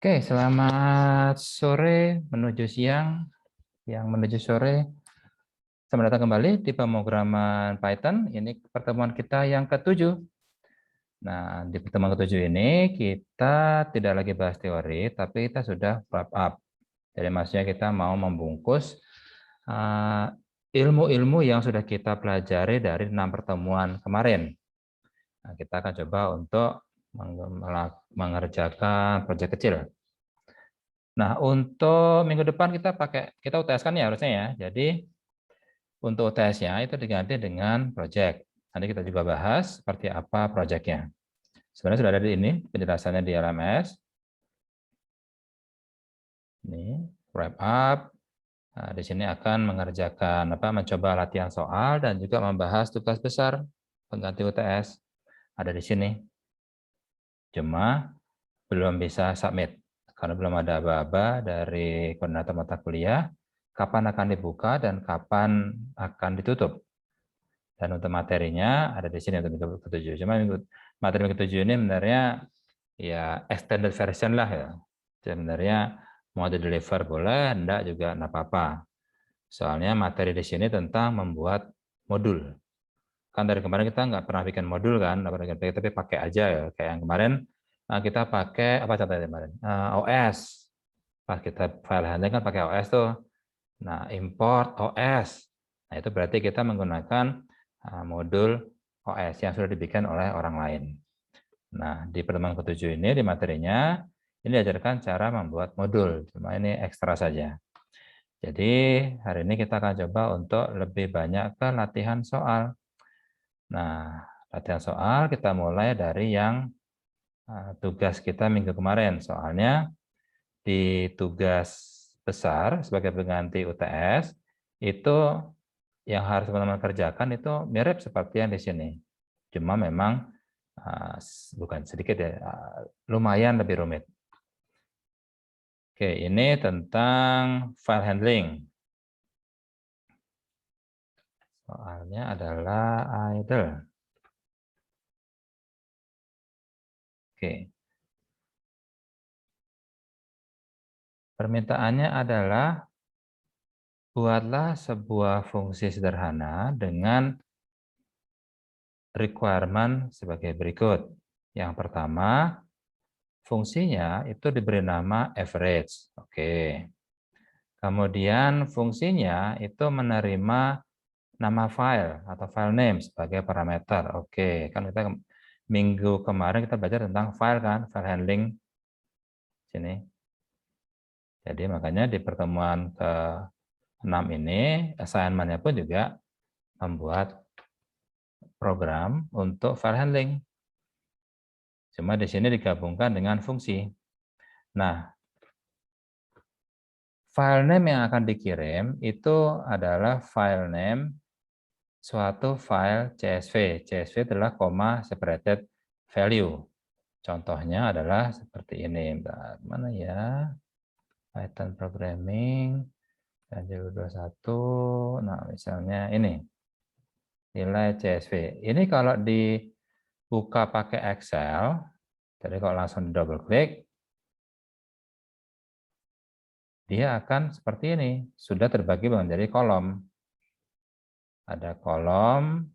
Oke, selamat sore menuju siang, yang menuju sore. Selamat datang kembali di pemrograman Python. Ini pertemuan kita yang ke-7. Nah, di pertemuan ke-7 ini kita tidak lagi bahas teori, tapi kita sudah wrap up. Jadi maksudnya kita mau membungkus ilmu-ilmu yang sudah kita pelajari dari 6 pertemuan kemarin. Nah, kita akan coba untuk mengerjakan proyek kecil. Nah, untuk minggu depan kita UTS kan ya harusnya ya. Jadi untuk UTS-nya itu diganti dengan project. Nanti kita juga bahas seperti apa project-nya. Sebenarnya sudah ada di ini penjelasannya di LMS. Ini wrap up. Nah, di sini akan mencoba latihan soal dan juga membahas tugas besar pengganti UTS. Ada di sini. Cuma belum bisa submit karena belum ada aba-aba dari koordinator mata kuliah kapan akan dibuka dan kapan akan ditutup. Dan untuk materinya ada di sini untuk minggu ke-7. Cuma materi minggu ke-7 ini sebenarnya ya extended version lah ya. Sebenarnya mau di-deliver boleh, enggak juga enggak apa-apa. Soalnya materi di sini tentang membuat modul. Kan dari kemarin kita nggak pernah bikin modul kan, tapi pakai aja ya. Kayak yang kemarin kita pakai apa contohnya kemarin? OS. Pas kita file handling kan pakai OS tuh. Nah, import OS. Nah, itu berarti kita menggunakan modul OS yang sudah dibikin oleh orang lain. Nah, di pertemuan ke-7 ini, di materinya, ini diajarkan cara membuat modul. Cuma ini ekstra saja. Jadi, hari ini kita akan coba untuk lebih banyak ke latihan soal. Nah, latihan soal kita mulai dari yang tugas kita minggu kemarin. Soalnya di tugas besar sebagai pengganti UTS, itu yang harus teman-teman kerjakan itu mirip seperti yang di sini. Cuma memang bukan sedikit ya, lumayan lebih rumit. Oke, ini tentang file handling. Soalnya adalah idle. Oke. Permintaannya adalah buatlah sebuah fungsi sederhana dengan requirement sebagai berikut. Yang pertama, fungsinya itu diberi nama average. Oke. Kemudian fungsinya itu menerima nama file atau file name sebagai parameter. Oke, kan kita minggu kemarin kita belajar tentang file kan, file handling sini. Jadi makanya di pertemuan ke-6 ini assignment-nya pun juga membuat program untuk file handling. Cuma di sini digabungkan dengan fungsi. Nah, file name yang akan dikirim itu adalah file name suatu file CSV. CSV adalah comma separated value. Contohnya adalah seperti ini. Mana ya? Python programming 2021. Nah, misalnya ini. Nilai CSV. Ini kalau dibuka pakai Excel, jadi kalau langsung double klik, dia akan seperti ini. Sudah terbagi menjadi kolom. Ada kolom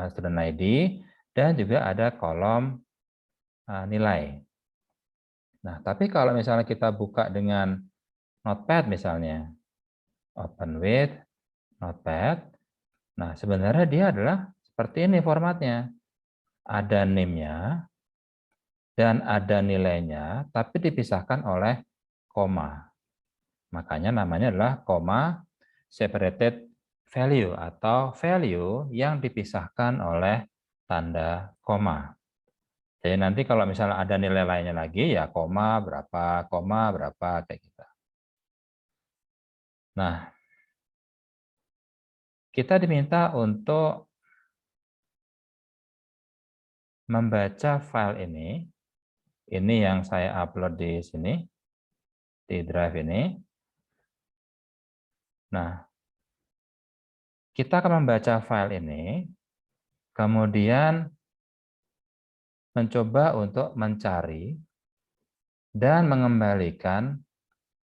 student ID dan juga ada kolom nilai. Nah, tapi kalau misalnya kita buka dengan Notepad misalnya, open with Notepad, nah sebenarnya dia adalah seperti ini formatnya. Ada name-nya dan ada nilainya, tapi dipisahkan oleh koma. Makanya namanya adalah koma separated value atau value yang dipisahkan oleh tanda koma. Jadi nanti kalau misalnya ada nilai lainnya lagi, ya koma berapa, kayak gitu. Nah, kita diminta untuk membaca file ini yang saya upload di sini, di drive ini. Nah, kita akan membaca file ini, kemudian mencoba untuk mencari dan mengembalikan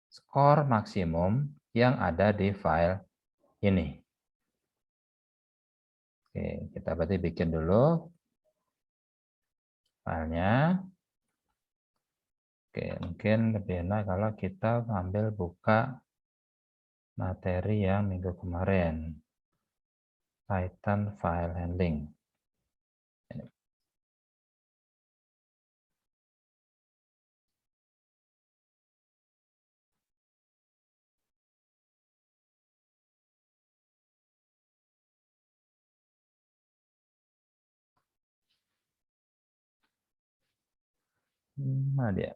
skor maksimum yang ada di file ini. Oke, kita berarti bikin dulu filenya. Oke, mungkin lebih enak kalau kita ambil buka materi yang minggu kemarin. Python file handling. Mana dia?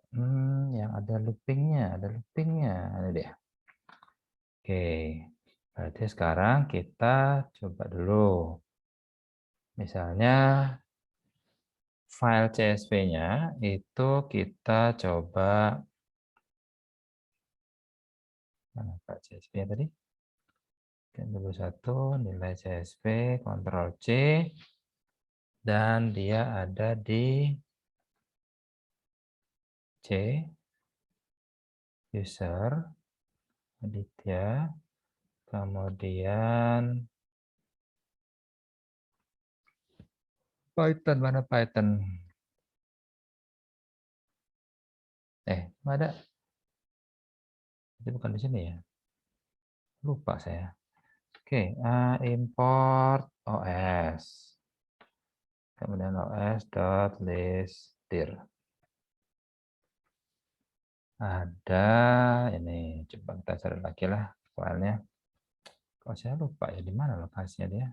Yang ada loopingnya, Ini dia. Oke, berarti sekarang kita coba dulu. Misalnya file CSV-nya itu kita coba mana Pak CSV tadi? Dulu satu nilai CSV, Ctrl C, dan dia ada di C, user, Aditya, kemudian Python, mana Python? Ada. Itu bukan di sini ya. Lupa saya. Oke, import OS. Kemudian os.listdir. Ada ini, coba kita cari lagi lah filenya. Kok saya lupa ya di mana lokasinya dia?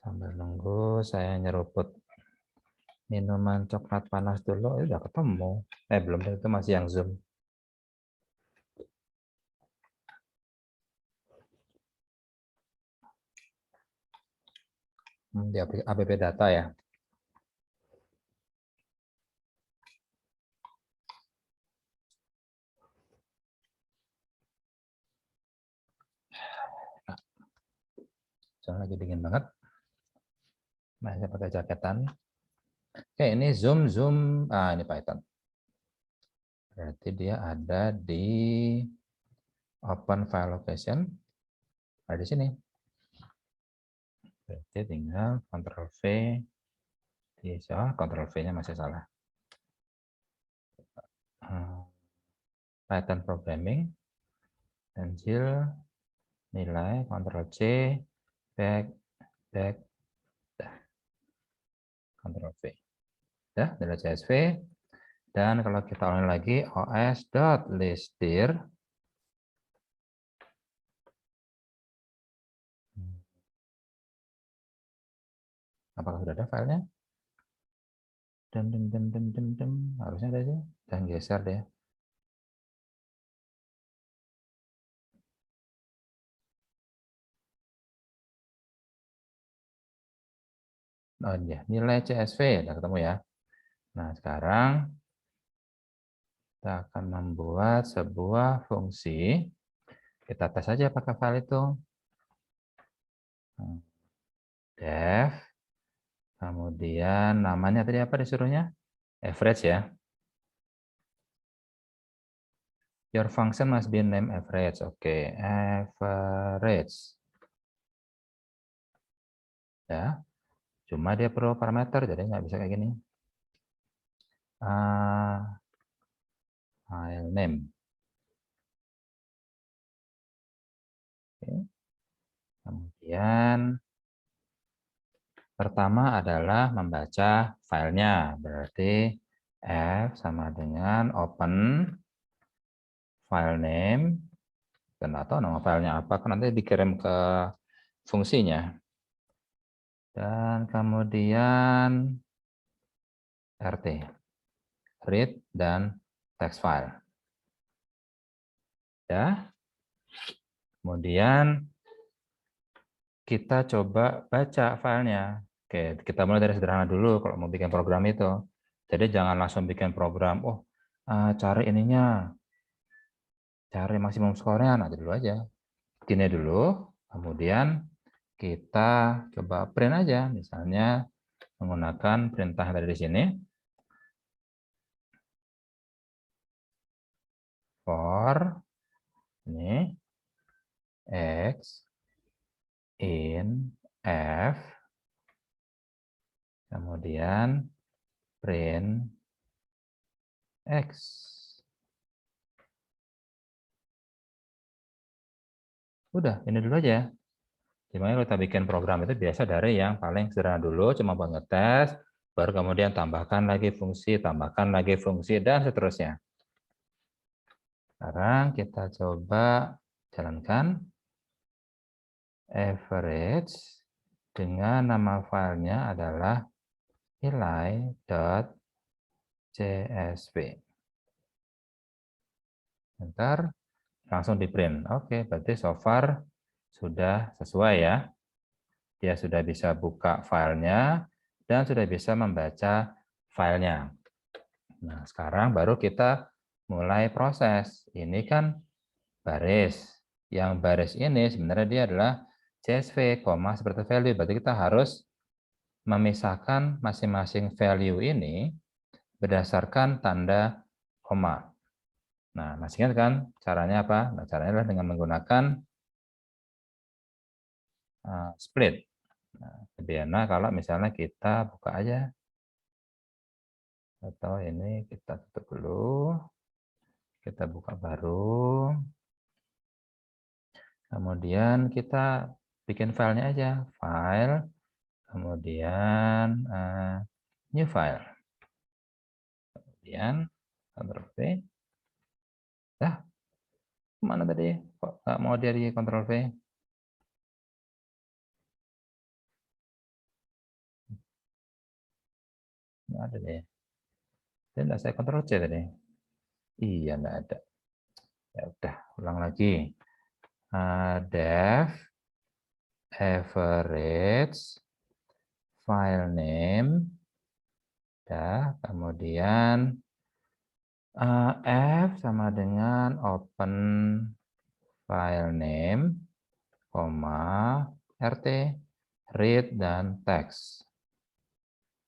Sambil nunggu saya nyeruput minuman coklat panas dulu. Udah ketemu. Belum, itu masih yang Zoom. Di app data ya. Soalnya lagi dingin banget. Masih pakai jaketan. Oke, ini Zoom. Ini Python. Berarti dia ada di open file location. Ada di sini. Berarti tinggal Ctrl V. Ctrl V-nya masih salah. Python programming. Pensil. Nilai. Ctrl C. Back. Ctrl V. Ya, nilai CSV. Dan kalau kita ulangi lagi os.listdir. Apakah sudah ada filenya? Harusnya ada sih. Dan geser deh. Oh iya, nilai CSV udah ketemu ya. Nah, sekarang kita akan membuat sebuah fungsi. Kita tes saja pakai file itu. Def. Kemudian namanya tadi apa disuruhnya? Average ya. Your function must be named average. Oke, average. Ya. Cuma dia perlu parameter, jadi nggak bisa kayak gini. File name. Oke. Kemudian pertama adalah membaca filenya, berarti F sama dengan open file name, dan atau nama filenya apa, kan nanti dikirim ke fungsinya. Dan kemudian RT, read dan text file. Ya. Kemudian kita coba baca filenya. Oke, kita mulai dari sederhana dulu kalau mau bikin program itu. Jadi jangan langsung bikin program, cari ininya, cari maksimum skornya, nanti dulu aja. Gini dulu, kemudian kita coba print aja, misalnya menggunakan perintah dari di sini, for ini x in f, kemudian print x. Udah, ini dulu aja. Gimana kalau kita bikin program itu biasa dari yang paling sederhana dulu, cuma buat ngetes, baru kemudian tambahkan lagi fungsi, dan seterusnya. Sekarang kita coba jalankan average dengan nama filenya adalah nilai.csv. Ntar langsung di print. Oke, berarti so far sudah sesuai ya. Dia sudah bisa buka filenya dan sudah bisa membaca filenya. Nah, sekarang baru kita mulai proses. Ini kan baris. Yang baris ini sebenarnya dia adalah CSV, seperti value. Berarti kita harus memisahkan masing-masing value ini berdasarkan tanda koma. Nah, masih ingat kan caranya apa? Nah, caranya adalah dengan menggunakan split. Nah, lebih enak kalau misalnya kita buka aja. Atau ini kita tutup dulu. Kita buka baru. Kemudian kita bikin filenya aja. File, kemudian new file. Kemudian Ctrl V. Dah, kemana tadi? Kok nggak mau dia di Ctrl V? Nggak ada deh. Dan nggak saya Ctrl C tadi. Iya, nggak ada. Ya udah, ulang lagi. Def average file name. Ya, kemudian F sama dengan open file name, RT, read, dan text.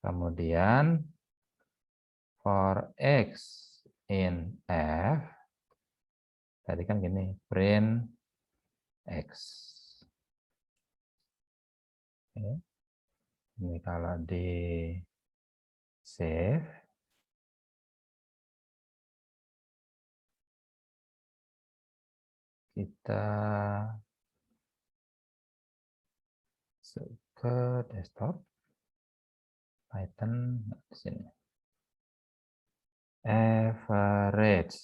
Kemudian for X in F, tadi kan gini, print X. Oke. Ini kalau di save, kita ke desktop, Python di sini. Average.py.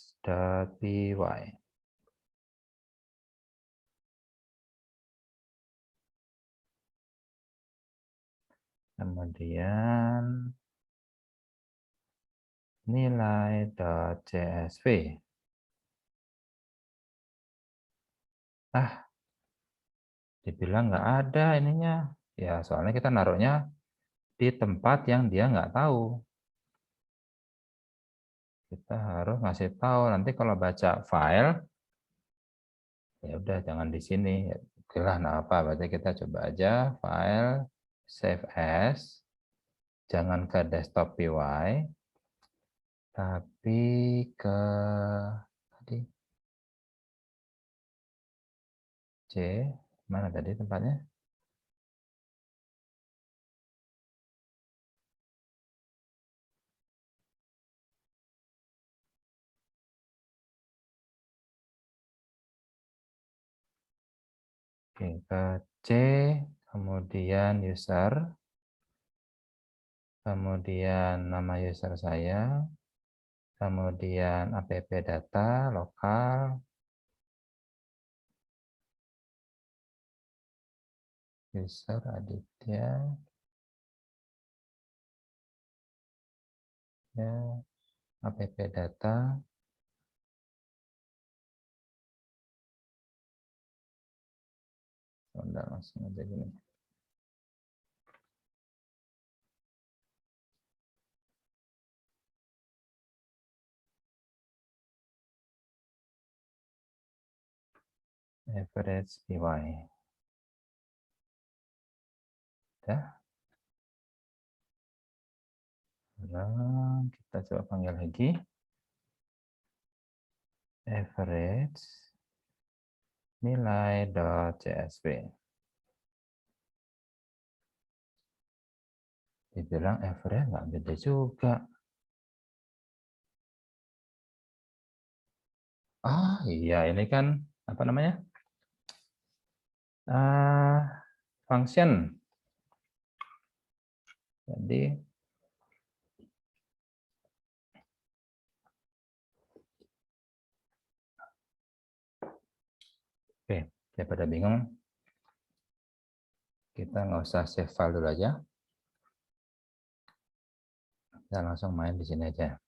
Kemudian nilai.csv. Dibilang nggak ada ininya. Ya, soalnya kita naruhnya di tempat yang dia nggak tahu. Kita harus ngasih tahu. Nanti kalau baca file, ya udah jangan di sini. Oke lah, nah apa? Berarti kita coba aja file, save as, jangan ke desktop py, tapi ke tadi C, mana tadi tempatnya? Oke, ke C, kemudian user, kemudian nama user saya, kemudian app data, lokal, user Aditya, ya, app data, udah langsung aja gini. average PY. Udah. Nah, kita coba panggil lagi. Average nilai.csv. Dibilang average nggak beda juga. Ah iya, ini kan apa namanya? Function. Jadi oke, daripada bingung, kita nggak usah save file dulu aja. Kita langsung main di sini aja.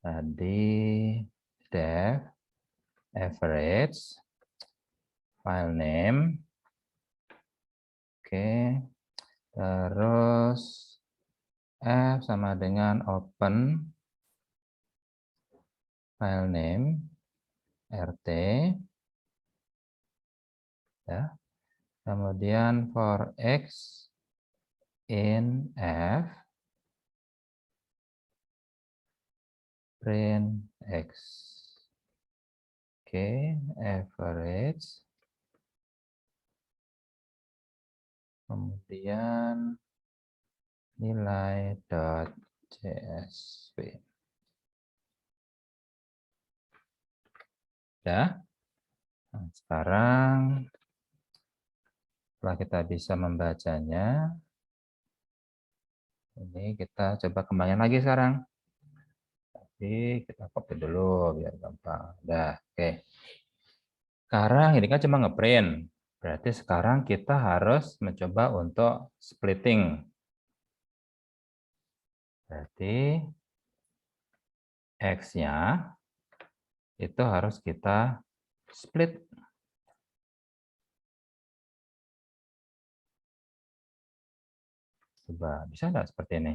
Tadi def average file name. Oke. Terus F sama dengan open file name rt ya. Kemudian for x in f print x. Oke, average. Kemudian nilai.csv. Ya. Nah, sekarang setelah kita bisa membacanya, ini kita coba kembangin lagi sekarang. Tapi kita copy dulu biar gampang. Udah, oke. Sekarang ini kan cuma ngeprint. Berarti sekarang kita harus mencoba untuk splitting. Berarti X-nya itu harus kita split. Coba, bisa nggak seperti ini?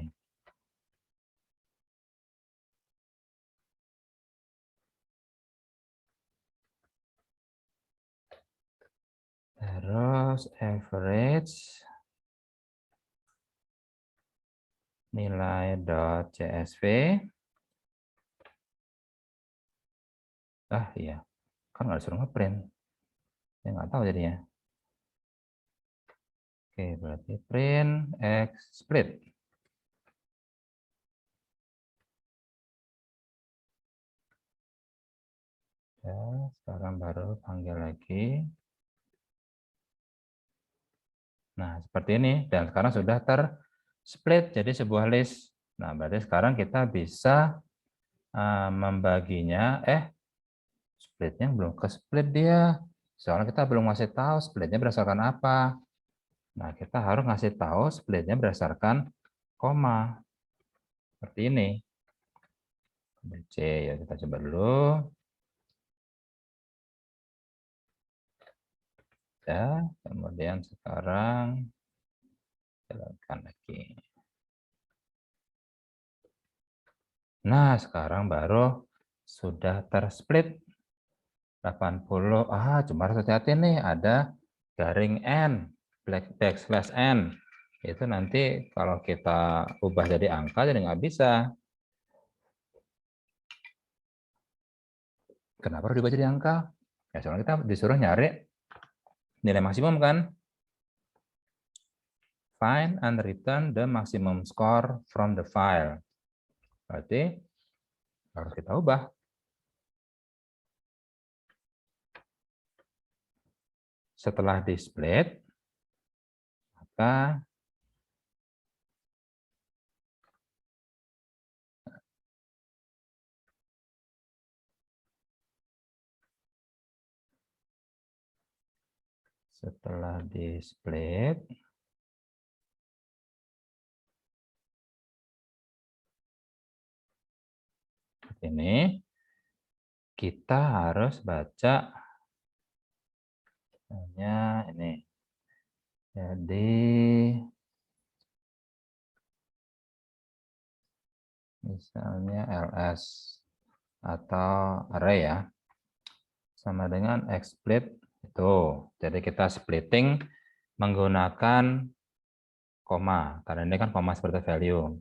Terus average nilai.csv. Ah iya, kan nggak disuruh ngeprint. Saya nggak tahu jadinya. Oke, berarti print X split. Ya, sekarang baru panggil lagi. Nah, seperti ini. Dan sekarang sudah tersplit jadi sebuah list. Nah, berarti sekarang kita bisa membaginya. Splitnya belum ke split dia. Soalnya kita belum ngasih tahu splitnya berdasarkan apa. Nah, kita harus ngasih tahu splitnya berdasarkan koma. Seperti ini. C, ya kita coba dulu. Ya, kemudian sekarang jalankan lagi. Nah, sekarang baru sudah tersplit 80. Cuma harus hati-hati nih, ada garing N, backslash N. Itu nanti kalau kita ubah jadi angka jadi nggak bisa. Kenapa harus diubah jadi angka? Ya, soalnya kita disuruh nyari nilai maksimum kan. Find and return the maximum score from the file. Berarti harus kita ubah. Setelah di split, maka setelah di split, ini kita harus baca ini. Jadi misalnya ls atau array ya, sama dengan xsplit Tuh, jadi kita splitting menggunakan koma, karena ini kan koma seperti value.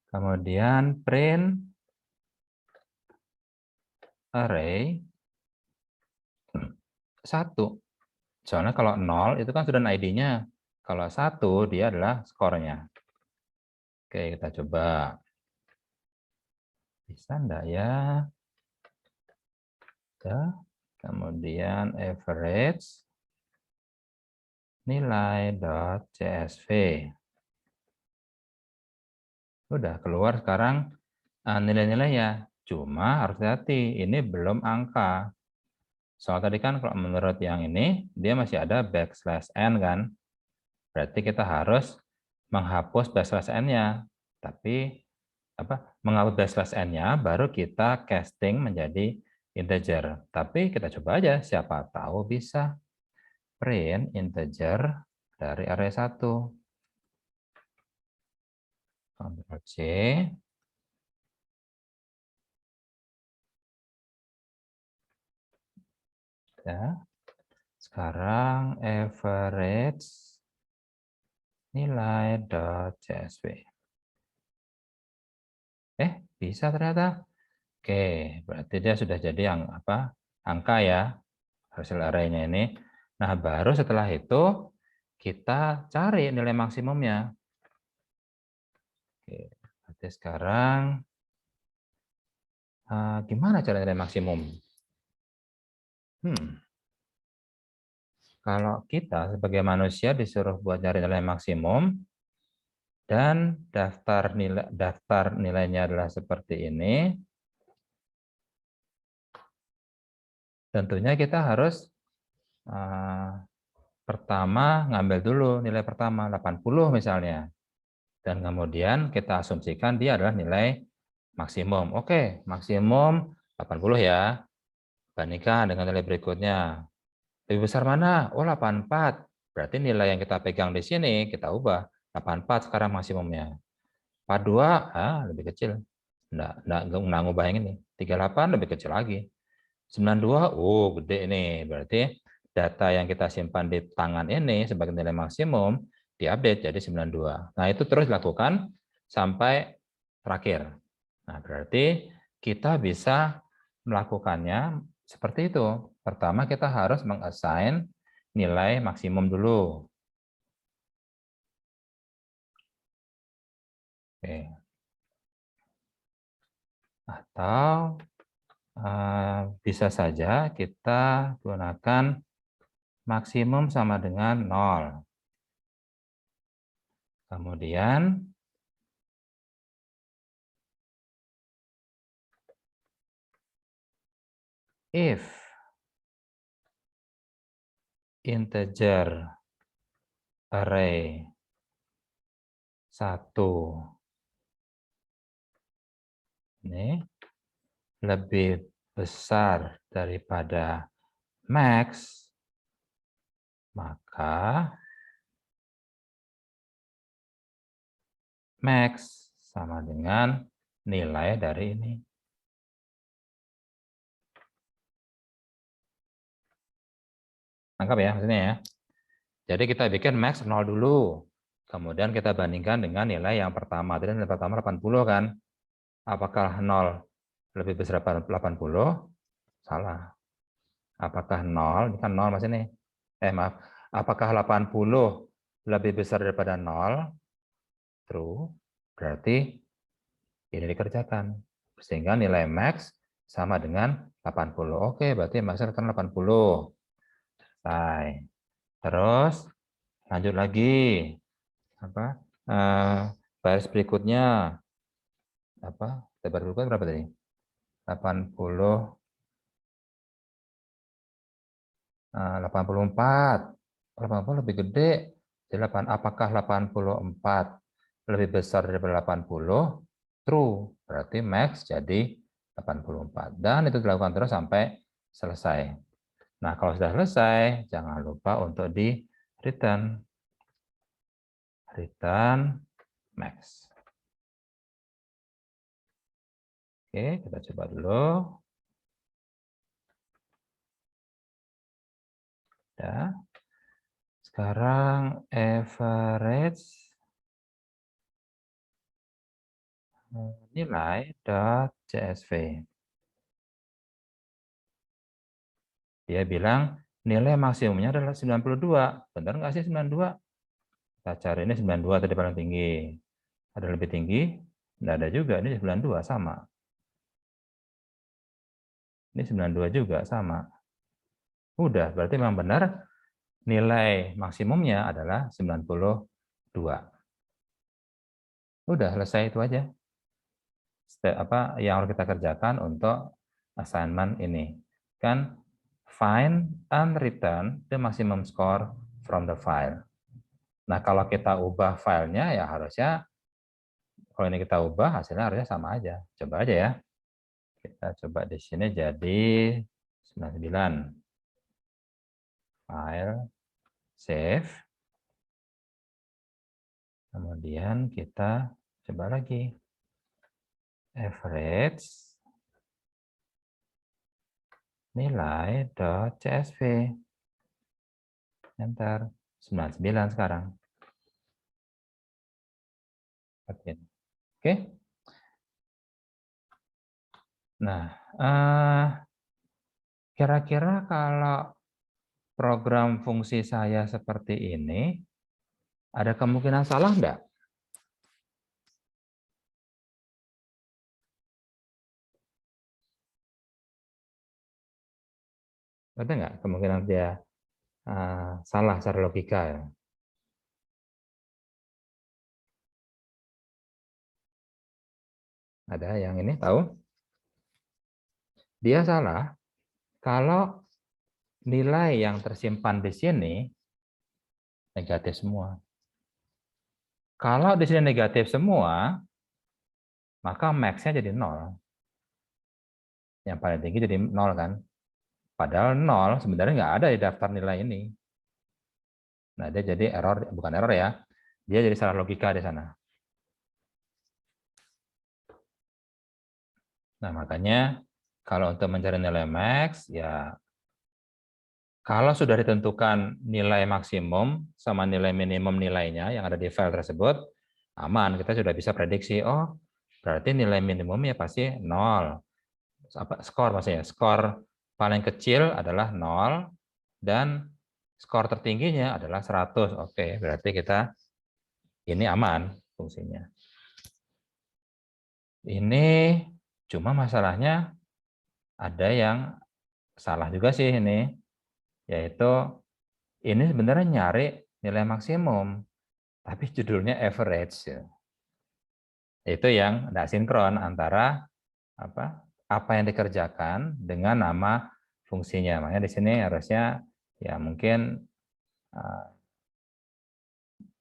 Kemudian print array 1. Soalnya kalau 0 itu kan sudah ID-nya. Kalau 1 dia adalah skornya. Oke, kita coba. Bisa enggak ya? Ya. Kemudian average nilai.csv. Udah keluar sekarang nilai-nilainya. Cuma harus hati-hati, ini belum angka. Soal tadi kan kalau menurut yang ini, dia masih ada backslash n kan. Berarti kita harus menghapus backslash n-nya. Tapi menghapus backslash n-nya baru kita casting menjadi integer. Tapi kita coba aja, siapa tahu bisa. Print integer dari array 1. Ctrl C. Ya. Sekarang average nilai.csv. Bisa ternyata. Oke, berarti dia sudah jadi yang angka ya, hasil array-nya ini. Nah, baru setelah itu kita cari nilai maksimumnya. Oke, berarti sekarang gimana cara nilai maksimum? Kalau kita sebagai manusia disuruh buat cari nilai maksimum dan daftar nilainya adalah seperti ini, tentunya kita harus pertama ngambil dulu nilai pertama 80 misalnya. Dan kemudian kita asumsikan dia adalah nilai maksimum. Oke, maksimum 80 ya. Bandingkan dengan nilai berikutnya. Lebih besar mana? Oh, 84. Berarti nilai yang kita pegang di sini kita ubah. 84 sekarang maksimumnya. 42, lebih kecil. Nggak ngubah yang ini. 38 lebih kecil lagi. 92, gede ini. Berarti data yang kita simpan di tangan ini sebagai nilai maksimum diupdate jadi 92. Nah, itu terus dilakukan sampai terakhir. Nah, berarti kita bisa melakukannya seperti itu. Pertama, kita harus mengassign nilai maksimum dulu. Oke. Atau bisa saja kita gunakan maksimum sama dengan 0. Kemudian if integer array 1 ini lebih besar daripada max, maka max sama dengan nilai dari ini. Tangkap ya maksudnya ya. Jadi kita bikin max 0 dulu. Kemudian kita bandingkan dengan nilai yang pertama. Tadi nilai pertama 80 kan. Apakah 0 lebih besar daripada 80? Salah. Apakah 0? Ini kan 0 mas ini. Maaf. Apakah 80 lebih besar daripada 0? True. Berarti ini dikerjakan. Sehingga nilai max sama dengan 80. Oke, berarti max akan 80. Selesai. Terus lanjut lagi. Baris berikutnya. Baris berikutnya berapa tadi? 80. 84. 80 lebih gede. Jadi apakah 84 lebih besar daripada 80? True. Berarti max jadi 84. Dan itu dilakukan terus sampai selesai. Nah, kalau sudah selesai, jangan lupa untuk di return. Return max. Oke, kita coba dulu. Udah. Sekarang average nilai.csv. Dia bilang nilai maksimumnya adalah 92. Benar nggak sih 92? Kita cari ini 92 tadi paling tinggi. Ada lebih tinggi? Nggak ada juga, ini 92 sama. Ini 92 juga sama. Udah, berarti memang benar nilai maksimumnya adalah 92. Udah, selesai itu aja. Apa yang harus kita kerjakan untuk assignment ini. Kan find and return the maximum score from the file. Nah, kalau kita ubah filenya ya harusnya kalau ini kita ubah hasilnya harusnya sama aja. Coba aja ya. Kita coba di sini jadi 99. File, save. Kemudian kita coba lagi. Average nilai.csv. Enter. 99 sekarang. Oke. Nah, kira-kira kalau program fungsi saya seperti ini, ada kemungkinan salah enggak? Ada nggak kemungkinan dia salah secara logika ya? Ada yang ini tahu? Dia salah kalau nilai yang tersimpan di sini negatif semua. Kalau di sini negatif semua, maka max-nya jadi 0. Yang paling tinggi jadi 0 kan? Padahal 0 sebenarnya nggak ada di daftar nilai ini. Nah, dia jadi error, bukan error ya. Dia jadi salah logika di sana. Nah, makanya kalau untuk mencari nilai max, ya kalau sudah ditentukan nilai maksimum sama nilai minimum nilainya yang ada di file tersebut, aman, kita sudah bisa prediksi, oh berarti nilai minimumnya pasti 0. Skor maksudnya, skor paling kecil adalah 0 dan skor tertingginya adalah 100. Oke, berarti kita ini aman fungsinya. Ini cuma masalahnya ada yang salah juga sih ini, yaitu ini sebenarnya nyari nilai maksimum, tapi judulnya average. Itu yang tidak sinkron antara apa yang dikerjakan dengan nama fungsinya. Makanya di sini harusnya ya mungkin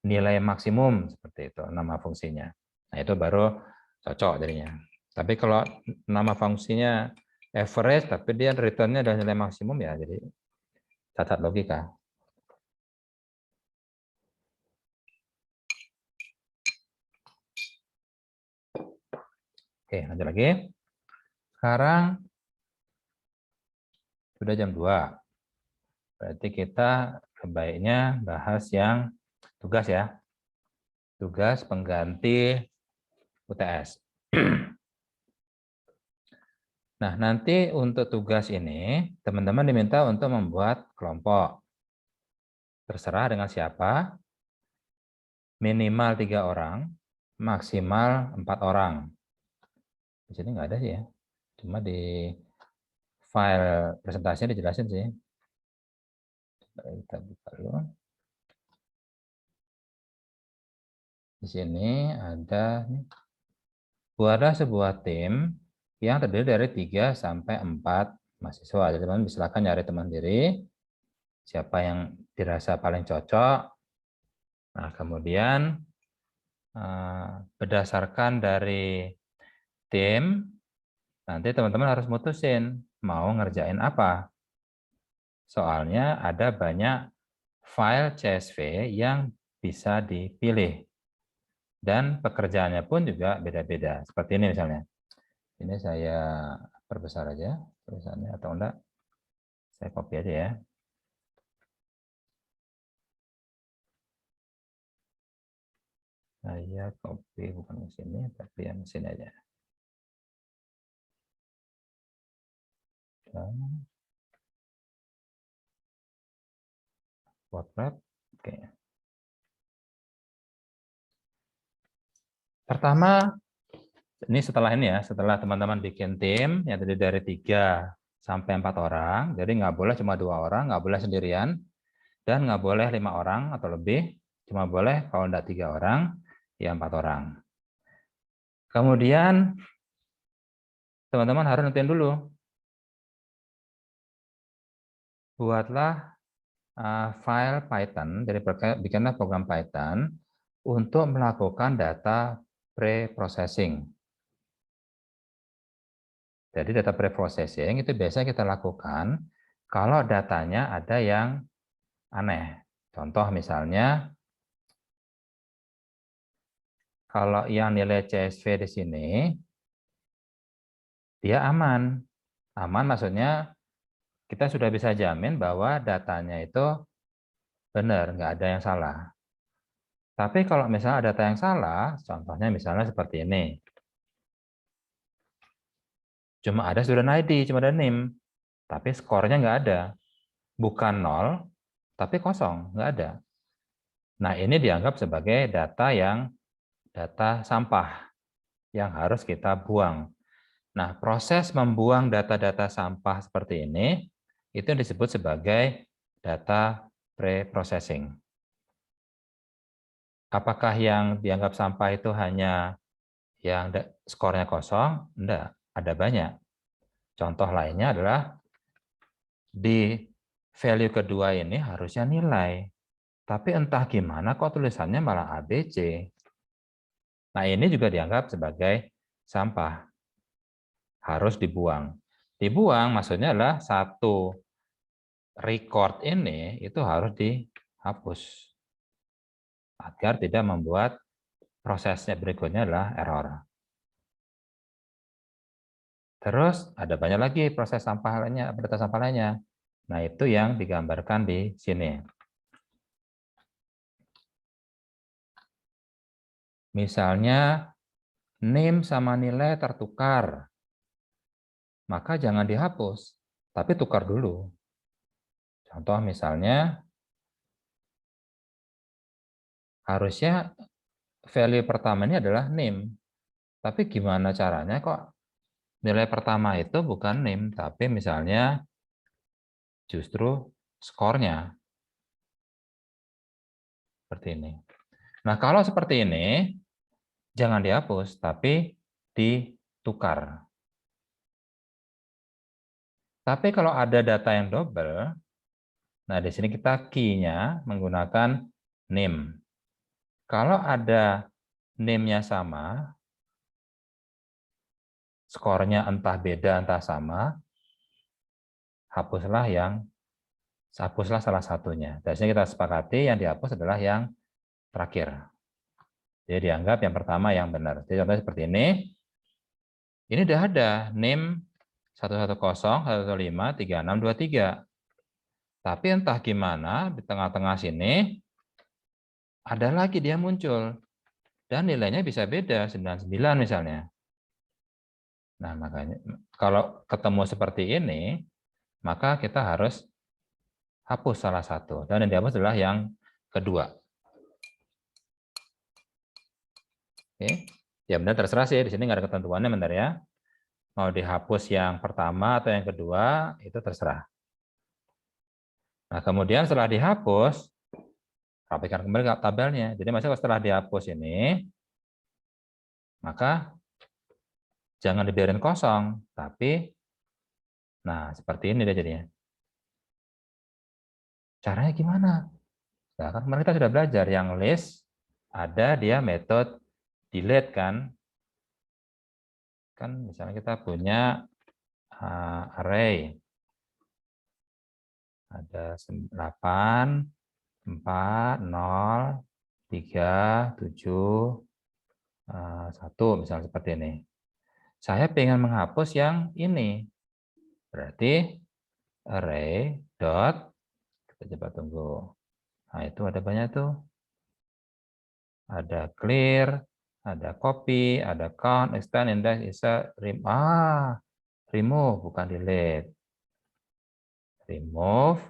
nilai maksimum seperti itu nama fungsinya. Nah, itu baru cocok jadinya. Tapi kalau nama fungsinya average tapi dia return-nya adalah nilai maksimum ya jadi cacat logika. Oke, lanjut lagi. Sekarang sudah jam 2. Berarti kita sebaiknya bahas yang tugas ya. Tugas pengganti UTS. Nah, nanti untuk tugas ini, teman-teman diminta untuk membuat kelompok. Terserah dengan siapa, minimal 3 orang, maksimal 4 orang. Di sini nggak ada sih ya, cuma di file presentasinya dijelasin sih. Kita buka dulu. Di sini ada, buatlah sebuah tim yang terdiri dari 3 sampai 4 mahasiswa. Jadi teman-teman silakan nyari teman sendiri, siapa yang dirasa paling cocok. Nah, kemudian berdasarkan dari tim, nanti teman-teman harus mutusin mau ngerjain apa. Soalnya ada banyak file CSV yang bisa dipilih. Dan pekerjaannya pun juga beda-beda. Seperti ini misalnya. Ini saya perbesar aja tulisannya atau enggak. Saya copy aja ya. Saya copy bukan ke sini, tapi yang ke sini aja. Dan WordPress. Oke. Pertama, ini setelah teman-teman bikin tim yang terdiri dari 3 sampai 4 orang, jadi nggak boleh cuma 2 orang, nggak boleh sendirian, dan nggak boleh 5 orang atau lebih, cuma boleh kalau enggak 3 orang, ya 4 orang. Kemudian teman-teman harus nentuin dulu, buatlah file Python, jadi bikinlah program Python untuk melakukan data pre-processing. Jadi data pre-processing itu biasanya kita lakukan kalau datanya ada yang aneh. Contoh misalnya, kalau yang nilai CSV di sini, dia aman. Aman maksudnya kita sudah bisa jamin bahwa datanya itu benar, nggak ada yang salah. Tapi kalau misalnya ada data yang salah, contohnya misalnya seperti ini. Cuma ada student ID, cuma ada NIM, tapi skornya nggak ada. Bukan 0, tapi kosong, nggak ada. Nah, ini dianggap sebagai data sampah yang harus kita buang. Nah, proses membuang data-data sampah seperti ini, itu disebut sebagai data pre-processing. Apakah yang dianggap sampah itu hanya yang skornya kosong? Enggak, ada banyak. Contoh lainnya adalah di value kedua ini harusnya nilai. Tapi entah gimana kok tulisannya malah ABC. Nah, ini juga dianggap sebagai sampah. Harus dibuang. Dibuang maksudnya adalah satu record ini itu harus dihapus. Agar tidak membuat prosesnya berikutnya adalah error. Terus ada banyak lagi proses sampah lainnya, data sampah lainnya. Nah, itu yang digambarkan di sini. Misalnya name sama nilai tertukar. Maka jangan dihapus, tapi tukar dulu. Contoh misalnya harusnya value pertama ini adalah name. Tapi gimana caranya kok nilai pertama itu bukan name, tapi misalnya justru skornya. Seperti ini. Nah, kalau seperti ini, jangan dihapus, tapi ditukar. Tapi kalau ada data yang double, nah di sini kita key-nya menggunakan name. Kalau ada name-nya sama, skornya entah beda, entah sama, hapuslah salah satunya. Dari sini kita sepakati yang dihapus adalah yang terakhir. Jadi dianggap yang pertama yang benar. Jadi contohnya seperti ini. Ini udah ada name 110.115.3623. Tapi entah gimana di tengah-tengah sini ada lagi dia muncul dan nilainya bisa beda 99 misalnya. Nah, makanya kalau ketemu seperti ini, maka kita harus hapus salah satu dan yang dihapus adalah yang kedua. Oke. Ya benar terserah sih, di sini nggak ada ketentuannya bentar ya. Mau dihapus yang pertama atau yang kedua, itu terserah. Nah, kemudian setelah dihapus, rapikan kembali tabelnya. Jadi maksudnya setelah dihapus ini, maka jangan dibiarin kosong, tapi nah seperti ini deh jadinya. Caranya gimana? Nah, kan kemarin kita sudah belajar yang list ada dia metode delete kan. Kan misalnya kita punya array ada 8, 4, 0, 3, 7, 1 misalnya seperti ini. Saya ingin menghapus yang ini. Berarti array dot, kita coba tunggu. Nah, itu ada banyak tuh. ada clear, ada copy, ada count, extend, index, insert, remove bukan delete. Remove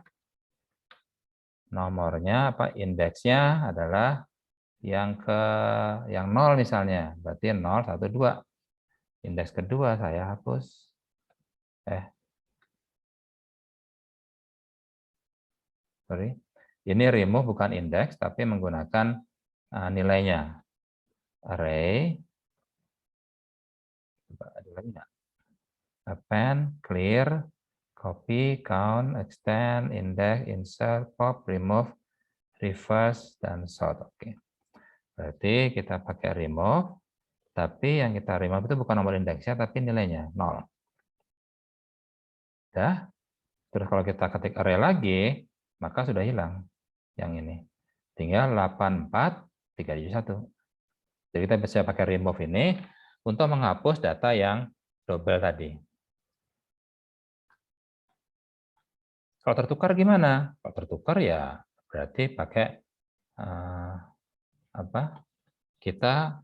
nomornya indeksnya adalah yang 0 misalnya, berarti 0, 1, 2. Indeks kedua saya hapus. Sorry. Ini remove bukan indeks, tapi menggunakan nilainya. Array. Coba ada lagi nggak? Append, clear, copy, count, extend, index, insert, pop, remove, reverse, dan sort. Oke. Berarti kita pakai remove, tapi yang kita remove itu bukan nomor indeksnya, tapi nilainya 0. Udah. Terus kalau kita ketik array lagi, maka sudah hilang yang ini. Tinggal 8431. Jadi kita bisa pakai remove ini untuk menghapus data yang double tadi. Kalau tertukar gimana? Kalau tertukar ya berarti pakai kita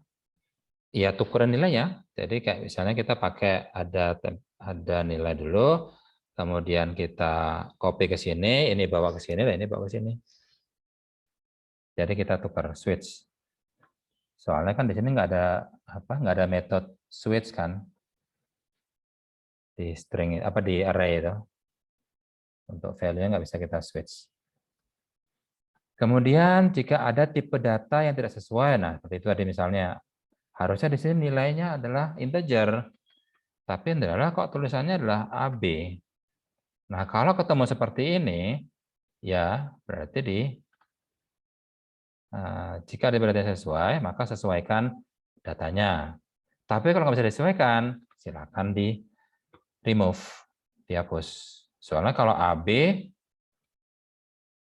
ya tukeran nilainya. Jadi kayak misalnya kita pakai ada nilai dulu, kemudian kita copy ke sini, ini bawa ke sini, dan ini bawa ke sini. Jadi kita tukar switch. Soalnya kan di sini nggak ada metode switch kan di string di array itu. Untuk value-nya nggak bisa kita switch. Kemudian jika ada tipe data yang tidak sesuai, nah seperti itu tadi misalnya, harusnya di sini nilainya adalah integer, tapi adalah kok tulisannya adalah AB. Nah kalau ketemu seperti ini, ya berarti jika berarti sesuai, maka sesuaikan datanya. Tapi kalau nggak bisa disesuaikan, silakan di remove, dihapus. Soalnya kalau AB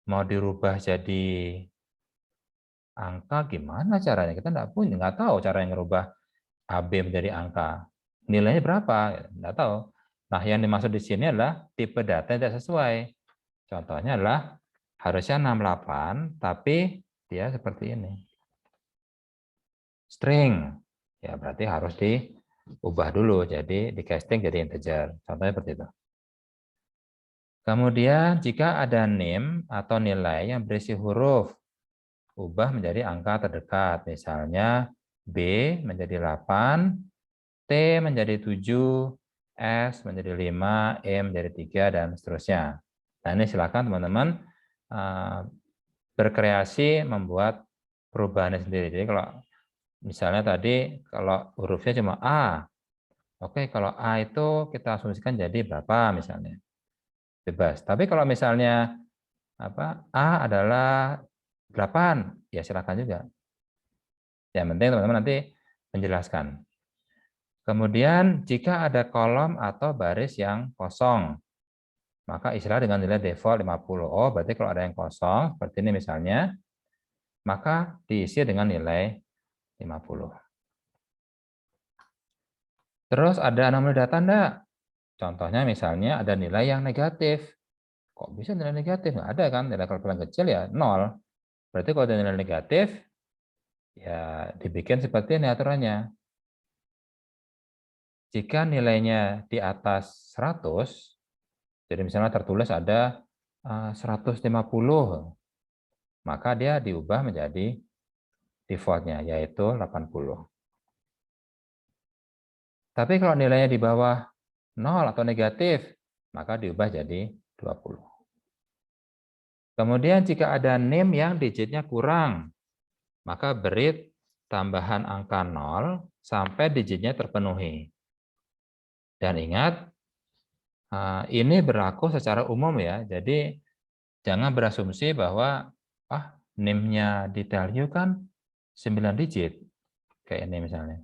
mau dirubah jadi angka gimana caranya? Kita nggak tahu cara yang ngerubah AB menjadi angka. Nilainya berapa? Nggak tahu. Nah, yang dimaksud di sini adalah tipe data yang tidak sesuai. Contohnya adalah harusnya 68, tapi dia seperti ini. String. Ya, berarti harus diubah dulu. Jadi di casting jadi integer. Contohnya seperti itu. Kemudian jika ada name atau nilai yang berisi huruf, ubah menjadi angka terdekat. Misalnya B menjadi 8, T menjadi 7, S menjadi 5, E menjadi 3, dan seterusnya. Nah ini silakan teman-teman berkreasi membuat perubahannya sendiri. Jadi kalau misalnya tadi kalau hurufnya cuma A, oke kalau A itu kita asumsikan jadi berapa misalnya. Bebas. Tapi kalau misalnya A adalah 8, ya silakan juga. Yang penting teman-teman nanti menjelaskan. Kemudian jika ada kolom atau baris yang kosong, maka isilah dengan nilai default 50. Oh, berarti kalau ada yang kosong, seperti ini misalnya, maka diisi dengan nilai 50. Terus ada anomali data enggak? Contohnya misalnya ada nilai yang negatif. Kok bisa nilai negatif? Nggak ada kan, nilai kalau paling kecil ya 0. Berarti kalau ada nilai negatif, ya dibikin seperti ini aturannya. Jika nilainya di atas 100, jadi misalnya tertulis ada 150, maka dia diubah menjadi defaultnya, yaitu 80. Tapi kalau nilainya di bawah 0 atau negatif, maka diubah jadi 20. Kemudian jika ada name yang digitnya kurang, maka beri tambahan angka 0 sampai digitnya terpenuhi. Dan ingat, ini berlaku secara umum ya, jadi jangan berasumsi bahwa name-nya di value kan 9 digit. Kayak ini misalnya.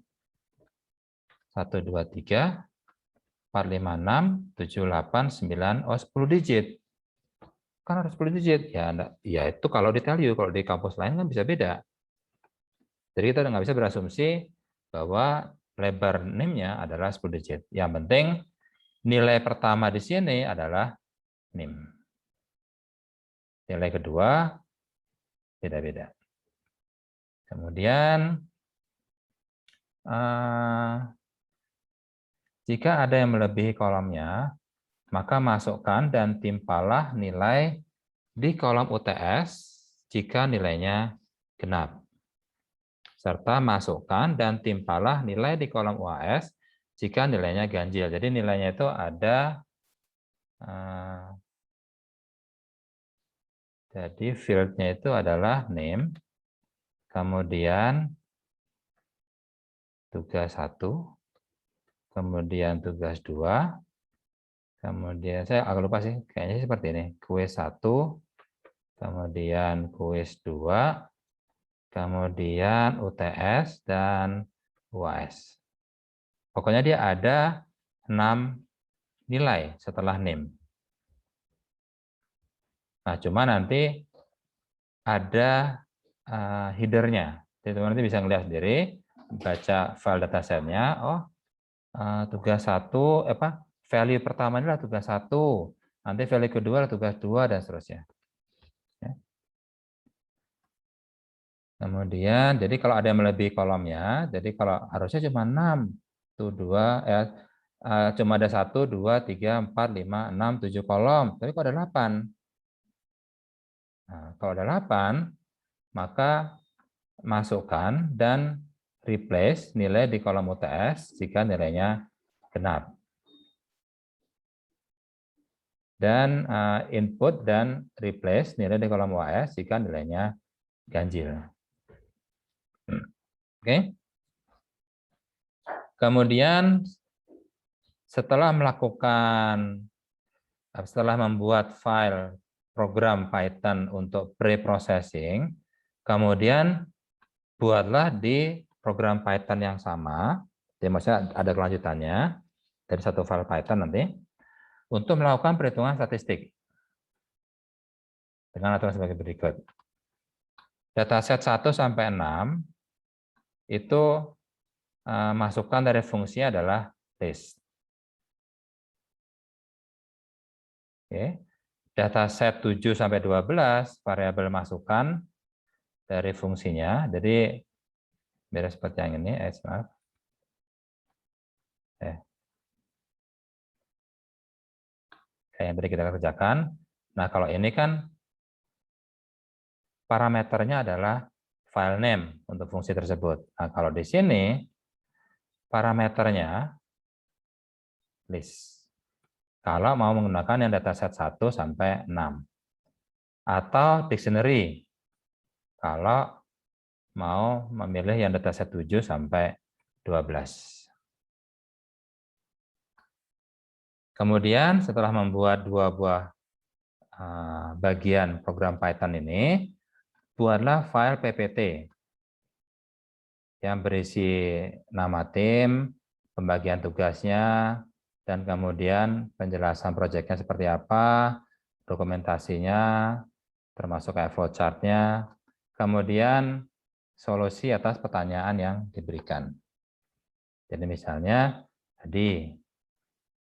1, 2, 3, 4, 5, 6, 7, 8, 9, 10 digit. Kan harus 10 digit. Ya itu kalau di value, kalau di kampus lain kan bisa beda. Jadi kita nggak bisa berasumsi bahwa lebar name-nya adalah 10 digit. Yang penting nilai pertama di sini adalah name. Nilai kedua beda-beda. Kemudian jika ada yang melebihi kolomnya, maka masukkan dan timpalah nilai di kolom UTS jika nilainya genap. Serta masukkan dan timpalah nilai di kolom UAS jika nilainya ganjil. Jadi nilainya itu ada, jadi field-nya itu adalah name, kemudian tugas 1, kemudian tugas 2, kemudian saya agak lupa sih, kayaknya seperti ini, kuis 1, kemudian kuis 2, kemudian UTS, dan UAS. Pokoknya dia ada 6 nilai setelah name. Nah, cuma nanti ada header-nya. Jadi teman-teman nanti bisa melihat sendiri, baca file datasetnya, oh tugas 1, value pertama adalah tugas 1, nanti value kedua adalah tugas 2, dan seterusnya. Ya. Kemudian, jadi kalau ada yang melebihi kolomnya, jadi kalau harusnya cuma 6, tuh 2, cuma ada 1, 2, 3, 4, 5, 6, 7 kolom, tapi kok ada 8. Nah, kalau ada 8, maka masukkan dan replace nilai di kolom UTS jika nilainya genap. Dan input dan replace nilai di kolom UAS jika nilainya ganjil. Oke. Kemudian setelah membuat file program Python untuk pre-processing, kemudian buatlah di program Python yang sama, jadi maksudnya ada kelanjutannya dari satu file Python nanti, untuk melakukan perhitungan statistik dengan aturan sebagai berikut. Dataset 1 sampai 6 itu masukan dari fungsi adalah list. Oke. Dataset 7 sampai 12 variabel masukan dari fungsinya. Jadi beda seperti yang ini, maaf. Kayak yang tadi kita kerjakan. Nah, kalau ini kan parameternya adalah file name untuk fungsi tersebut. Nah, kalau di sini parameternya list. Kalau mau menggunakan yang dataset 1 sampai 6. Atau dictionary. Kalau mau memilih yang dataset 7 sampai 12. Kemudian setelah membuat dua buah bagian program Python ini, buatlah file PPT yang berisi nama tim, pembagian tugasnya, dan kemudian penjelasan proyeknya seperti apa, dokumentasinya, termasuk kayak flowchart-nya, kemudian solusi atas pertanyaan yang diberikan. Jadi misalnya,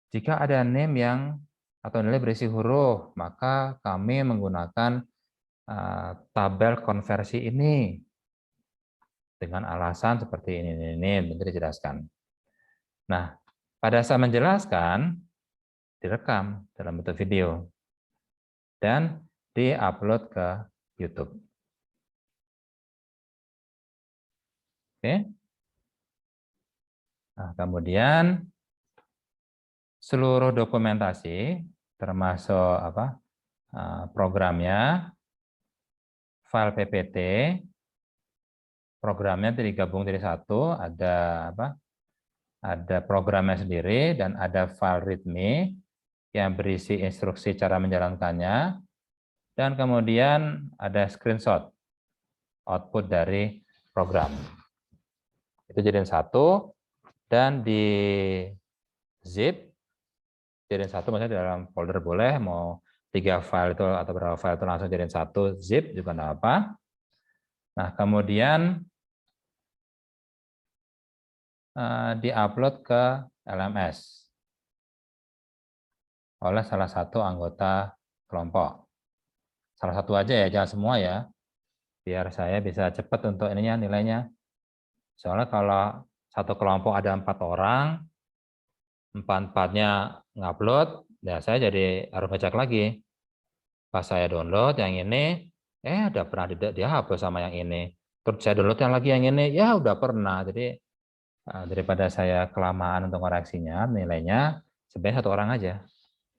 jika ada name yang atau nilai berisi huruf, maka kami menggunakan tabel konversi ini dengan alasan seperti ini nanti dijelaskan. Nah, pada saat menjelaskan, direkam dalam bentuk video dan diupload ke YouTube. Oke. Nah, kemudian seluruh dokumentasi termasuk programnya, file PPT, programnya digabung jadi satu, ada programnya sendiri dan ada file readme yang berisi instruksi cara menjalankannya, dan kemudian ada screenshot output dari program. Itu jadiin satu, dan di zip jadiin satu, maksudnya di dalam folder boleh, mau 3 file itu atau berapa file itu langsung jadiin satu, zip juga enggak apa. Nah, kemudian diupload ke LMS oleh salah satu anggota kelompok. Salah satu aja ya, jangan semua ya. biar saya bisa cepat untuk ininya nilainya. Soalnya kalau satu kelompok ada 4 orang, 4-4-nya ngupload, ya saya jadi harus ngecek lagi. Pas saya download yang ini, udah pernah dihapus sama yang ini. Terus saya download yang lagi yang ini, ya udah pernah. Jadi daripada saya kelamaan untuk koreksinya, nilainya sebenarnya 1 orang aja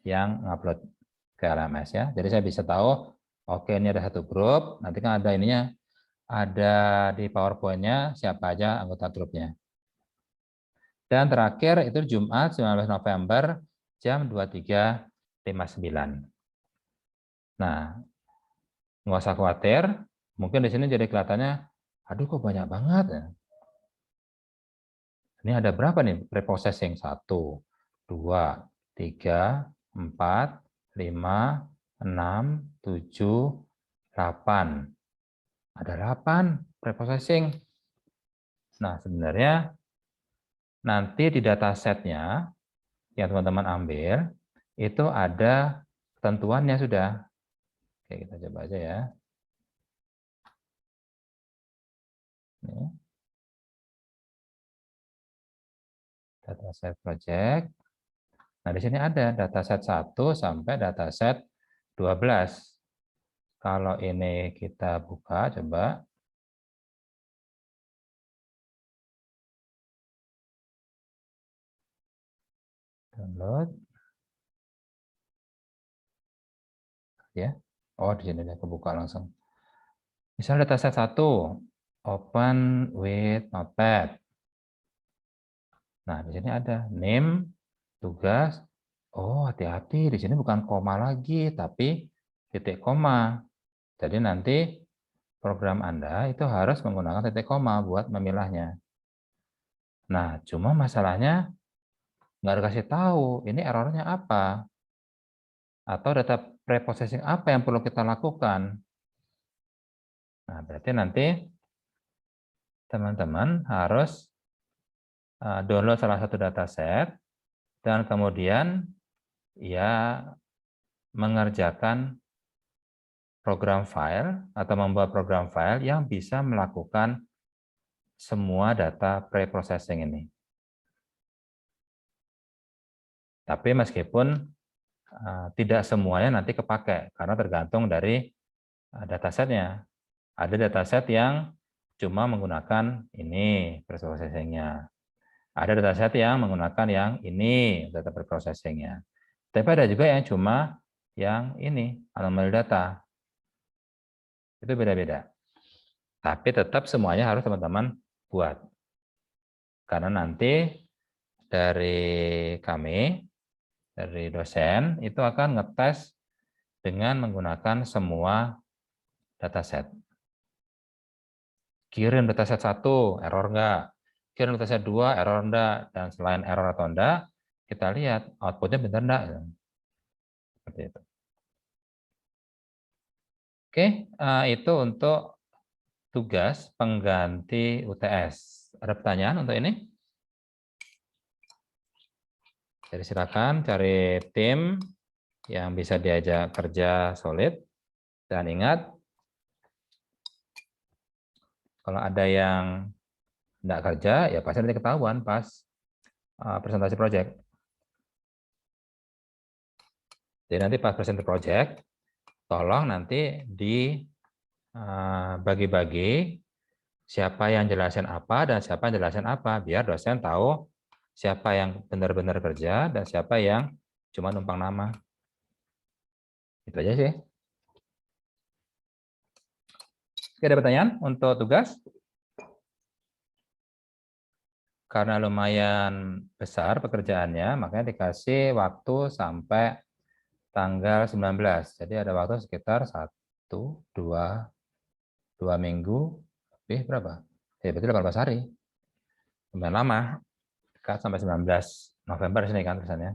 yang ngupload ke LMS ya. Jadi saya bisa tahu, oke ini ada 1 grup, nanti kan ada ininya, ada di PowerPoint-nya siapa aja anggota grupnya. Dan terakhir itu Jumat 19 November jam 23.59. Nah, nggak usah khawatir, mungkin di sini jadi kelihatannya, aduh kok banyak banget ya. Ini ada berapa nih preprocessing? 1, 2, 3, 4, 5, 6, 7, 8. Ada 8 preprocessing. Nah, sebenarnya nanti di datasetnya yang teman-teman ambil, itu ada ketentuannya sudah. Oke, kita coba aja ya. Ini. Dataset project. Nah, di sini ada dataset 1 sampai dataset 12. Kalau ini kita buka, coba. Download. Ya. Oh, di sini dia kebuka langsung. Misal dataset 1, open with Notepad. Nah, di sini ada name, tugas. Oh, hati-hati, di sini bukan koma lagi, tapi titik koma. Jadi nanti program Anda itu harus menggunakan titik koma buat memilahnya. Nah, cuma masalahnya nggak dikasih tahu ini errornya apa. Atau data preprocessing apa yang perlu kita lakukan. Nah, berarti nanti teman-teman harus download salah satu dataset dan kemudian ya mengerjakan program file atau membuat program file yang bisa melakukan semua data preprocessing ini. Tapi meskipun tidak semuanya nanti kepakai karena tergantung dari datasetnya. Ada dataset yang cuma menggunakan ini preprocessing-nya. Ada dataset yang menggunakan yang ini data preprocessing-nya. Tapi ada juga yang cuma yang ini anomaly data. Itu beda-beda. Tapi tetap semuanya harus teman-teman buat. Karena nanti dari kami, dari dosen, itu akan ngetes dengan menggunakan semua dataset. Kirim dataset 1, error enggak. Kirim dataset 2, error enggak. Dan selain error atau enggak, kita lihat outputnya benar enggak. Seperti itu. Oke, itu untuk tugas pengganti UTS. Ada pertanyaan untuk ini? Jadi silakan cari tim yang bisa diajak kerja solid. Dan ingat, kalau ada yang tidak kerja, ya pasti nanti ketahuan pas presentasi project. Jadi nanti pas presentasi project, tolong nanti dibagi-bagi siapa yang jelasin apa dan siapa yang jelasin apa, biar dosen tahu siapa yang benar-benar kerja dan siapa yang cuma numpang nama. Itu aja sih. Oke, ada pertanyaan untuk tugas? Karena lumayan besar pekerjaannya, makanya dikasih waktu sampai tanggal 19. Jadi ada waktu sekitar 2 minggu, lebih berapa? Ya, berarti 18 hari. Lumayan lama, dekat sampai 19 November sini kan tulisannya.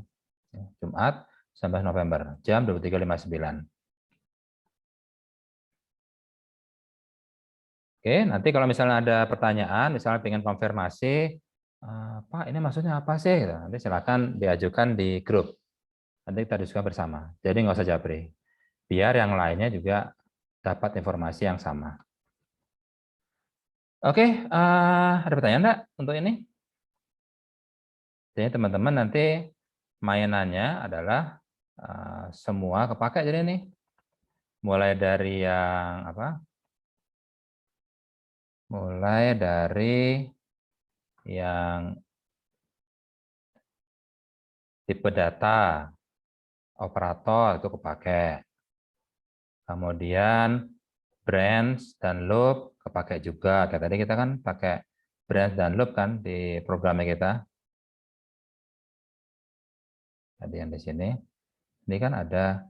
Jumat 19 November, jam 23.59. Oke, nanti kalau misalnya ada pertanyaan, misalnya ingin konfirmasi, Pak ini maksudnya apa sih? Nanti silakan diajukan di grup. Nanti kita diskusikan bersama. Jadi nggak usah japri. Biar yang lainnya juga dapat informasi yang sama. Oke, ada pertanyaan enggak untuk ini? Jadi teman-teman nanti mainannya adalah semua kepakai jadi nih. Mulai dari yang apa? Mulai dari yang tipe data, operator itu kepakai. Kemudian branch dan loop kepakai juga. Kayak tadi kita kan pakai branch dan loop kan di programnya kita. Tadi yang di sini. Ini kan ada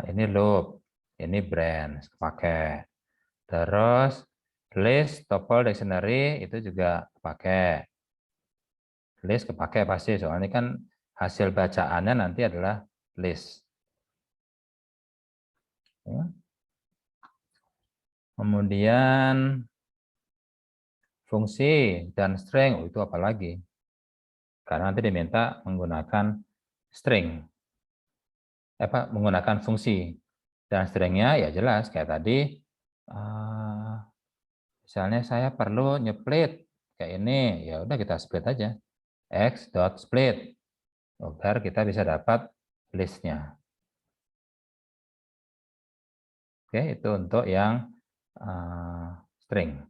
ini loop, ini branch kepakai. Terus list, tuple, dictionary itu juga kepakai. List kepakai pasti, soalnya kan hasil bacaannya nanti adalah list. Ya. Kemudian fungsi dan string, itu apalagi? Karena nanti diminta menggunakan string, menggunakan fungsi. Dan stringnya ya jelas kayak tadi, misalnya saya perlu nyeplit kayak ini, ya udah kita split aja, x.split, agar kita bisa dapat listnya. Oke, itu untuk yang string.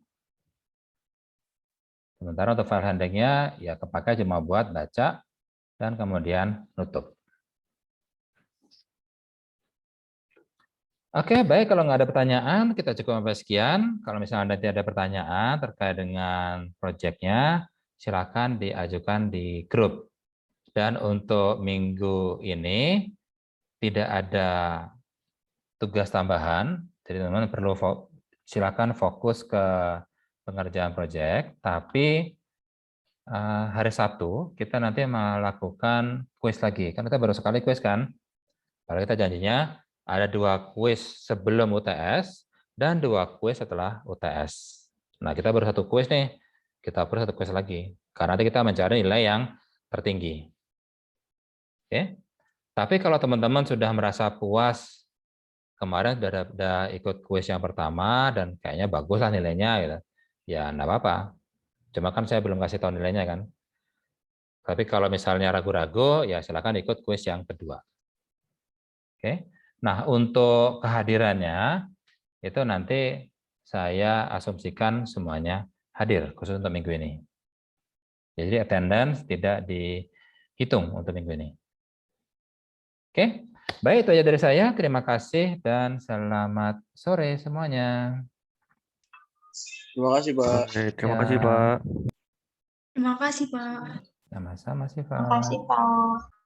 Sementara untuk file handlingnya ya kepakai cuma buat baca dan kemudian nutup. Oke, baik. Kalau nggak ada pertanyaan, kita cukup sampai sekian. Kalau misalnya nanti ada pertanyaan terkait dengan proyeknya, silakan diajukan di grup. Dan untuk minggu ini tidak ada tugas tambahan, jadi teman-teman perlu silakan fokus ke pengerjaan proyek. Tapi hari Sabtu kita nanti melakukan kuis lagi. Kan kita baru sekali kuis kan? Kalau kita janjinya ada 2 kuis sebelum UTS dan 2 kuis setelah UTS. Nah, kita baru 1 kuis nih. Kita perlu 1 kuis lagi. Karena nanti kita mencari nilai yang tertinggi. Oke. Tapi kalau teman-teman sudah merasa puas, kemarin sudah ikut kuis yang pertama dan kayaknya bagus lah nilainya, gitu. Ya, enggak apa-apa. Cuma kan saya belum kasih tahu nilainya kan. Tapi kalau misalnya ragu-ragu, ya silakan ikut kuis yang kedua. Oke. Nah, untuk kehadirannya itu nanti saya asumsikan semuanya hadir khusus untuk minggu ini. Jadi attendance tidak dihitung untuk minggu ini. Oke. Baik, itu aja dari saya. Terima kasih dan selamat sore semuanya. Terima kasih, Pak. Baik, terima kasih, Pak. Terima kasih, Pak. Sama-sama, Siva. Terima kasih, Pak.